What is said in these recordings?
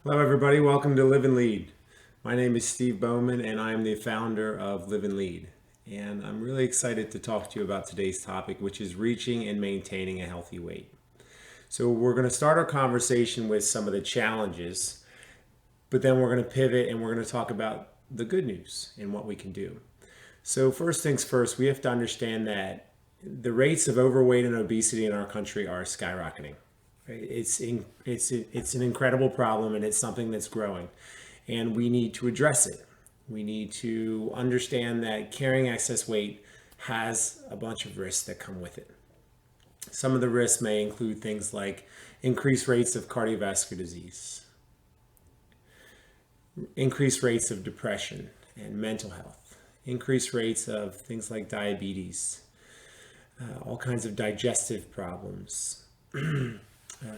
Hello, everybody. Welcome to Live and Lead. My name is Steve Bowman, and I'm the founder of Live and Lead. And I'm really excited to talk to you about today's topic, which is reaching and maintaining a healthy weight. So, we're going to start our conversation with some of the challenges, but then we're going to pivot and we're going to talk about the good news and what we can do. So, first things first, we have to understand that the rates of overweight and obesity in our country are skyrocketing. Right? It's an incredible problem, and it's something that's growing, and we need to address it. We need to understand that carrying excess weight has a bunch of risks that come with it. Some of the risks may include things like increased rates of cardiovascular disease, increased rates of depression and mental health, increased rates of things like diabetes, all kinds of digestive problems,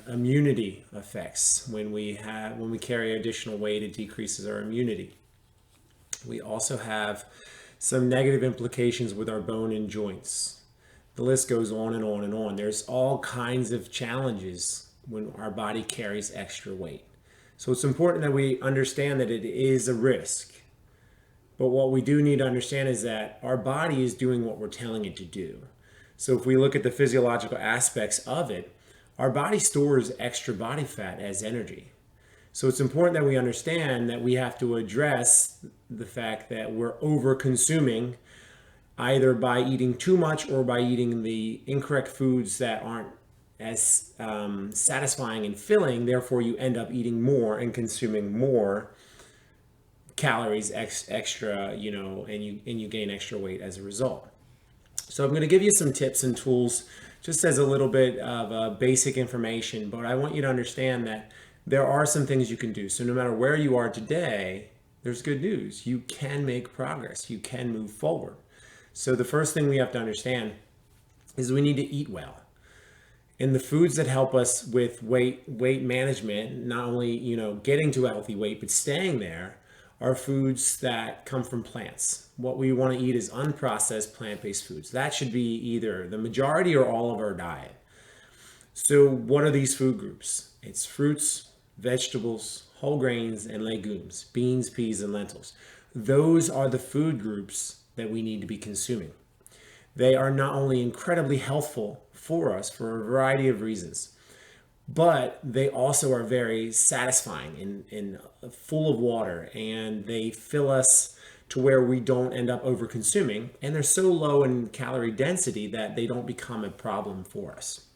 immunity effects. When we carry additional weight, it decreases our immunity. We also have some negative implications with our bone and joints. The list goes on and on and on. There's all kinds of challenges when our body carries extra weight. So it's important that we understand that it is a risk. But what we do need to understand is that our body is doing what we're telling it to do. So if we look at the physiological aspects of it, our body stores extra body fat as energy. So it's important that we understand that we have to address the fact that we're over consuming, either by eating too much or by eating the incorrect foods that aren't as satisfying and filling. Therefore, you end up eating more and consuming more calories extra, and you gain extra weight as a result. So I'm going to give you some tips and tools just as a little bit of basic information, but I want you to understand that there are some things you can do. So no matter where you are today, there's good news. You can make progress. You can move forward. So the first thing we have to understand is we need to eat well. And the foods that help us with weight management, not only, getting to a healthy weight, but staying there, are foods that come from plants. What we want to eat is unprocessed plant-based foods. That should be either the majority or all of our diet. So what are these food groups? It's fruits, vegetables, whole grains, and legumes, beans, peas, and lentils. Those are the food groups that we need to be consuming. They are not only incredibly healthful for us for a variety of reasons, but they also are very satisfying and full of water, and they fill us to where we don't end up over consuming, and they're so low in calorie density that they don't become a problem for us.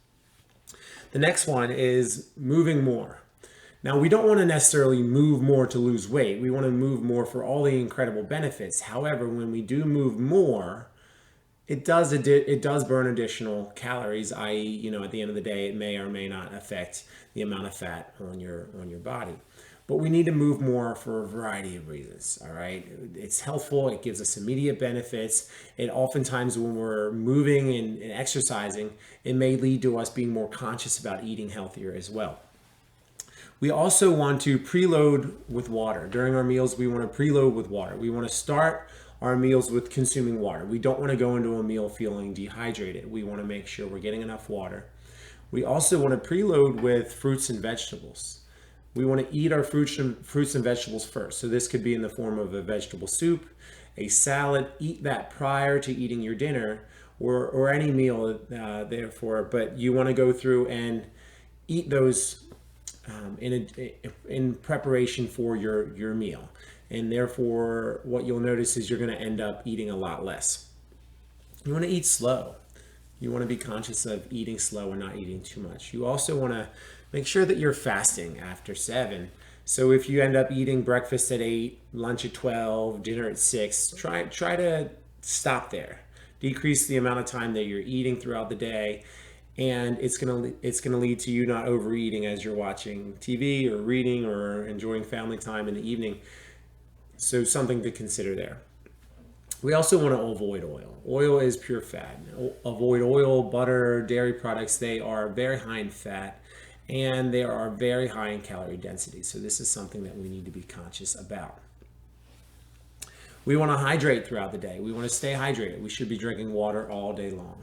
The next one is moving more. Now, we don't want to necessarily move more to lose weight. We want to move more for all the incredible benefits. However, when we do move more, it does burn additional calories, i.e., at the end of the day, it may or may not affect the amount of fat on your body. But we need to move more for a variety of reasons, all right? It's helpful. It gives us immediate benefits. And oftentimes when we're moving and exercising, it may lead to us being more conscious about eating healthier as well. We also want to preload with water. During our meals, we want to preload with water. We want to start our meals with consuming water. We don't want to go into a meal feeling dehydrated. We want to make sure we're getting enough water. We also want to preload with fruits and vegetables. We want to eat our fruits and vegetables first. So this could be in the form of a vegetable soup, a salad. Eat that prior to eating your dinner or any meal therefore. But you want to go through and eat those in preparation for your meal. And therefore, what you'll notice is you're going to end up eating a lot less. You want to eat slow. You want to be conscious of eating slow and not eating too much. You also want to make sure that you're fasting after 7. So if you end up eating breakfast at 8, lunch at 12, dinner at 6, try to stop there. Decrease the amount of time that you're eating throughout the day, and it's gonna lead to you not overeating as you're watching TV or reading or enjoying family time in the evening. So something to consider there. We also want to avoid oil. Oil is pure fat. Avoid oil, butter, dairy products. They are very high in fat and they are very high in calorie density. So this is something that we need to be conscious about. We want to hydrate throughout the day. We want to stay hydrated. We should be drinking water all day long.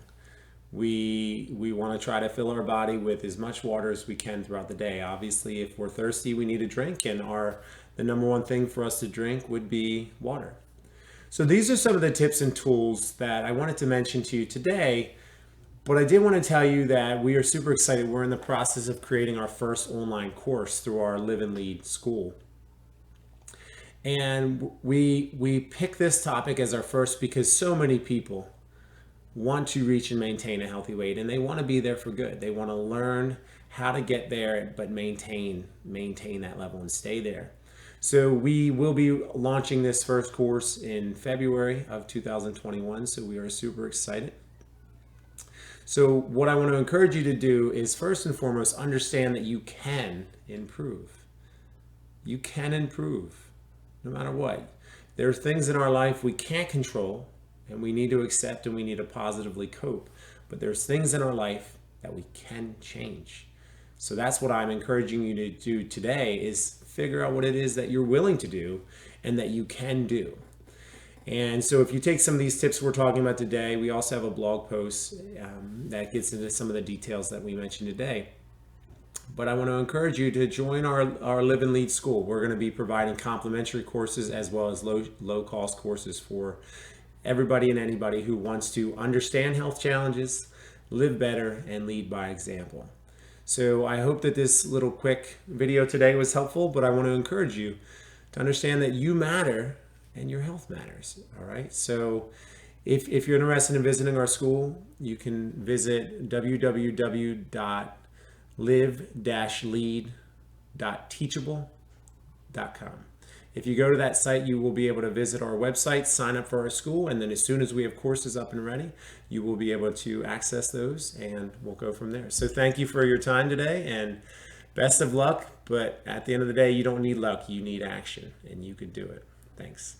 We want to try to fill our body with as much water as we can throughout the day. Obviously, if we're thirsty, we need a drink, and the number one thing for us to drink would be water. So these are some of the tips and tools that I wanted to mention to you today. But I did want to tell you that we are super excited. We're in the process of creating our first online course through our Live and Lead school. And we picked this topic as our first because so many people want to reach and maintain a healthy weight, and they want to be there for good. They want to learn how to get there, but maintain that level and stay there. So we will be launching this first course in February of 2021. So we are super excited. So what I want to encourage you to do is first and foremost, understand that you can improve. You can improve no matter what. There are things in our life we can't control, and we need to accept, and we need to positively cope. But there's things in our life that we can change. So that's what I'm encouraging you to do today, is figure out what it is that you're willing to do and that you can do. And so if you take some of these tips we're talking about today, we also have a blog post that gets into some of the details that we mentioned today. But I want to encourage you to join our Live and Lead school. We're going to be providing complimentary courses as well as low cost courses for everybody and anybody who wants to understand health challenges, live better, and lead by example. So I hope that this little quick video today was helpful, but I want to encourage you to understand that you matter and your health matters. All right. So if you're interested in visiting our school, you can visit www.live-lead.teachable.com. If you go to that site, you will be able to visit our website, sign up for our school, and then as soon as we have courses up and ready, you will be able to access those, and we'll go from there. So thank you for your time today, and best of luck. But at the end of the day, you don't need luck, you need action, and you can do it. Thanks.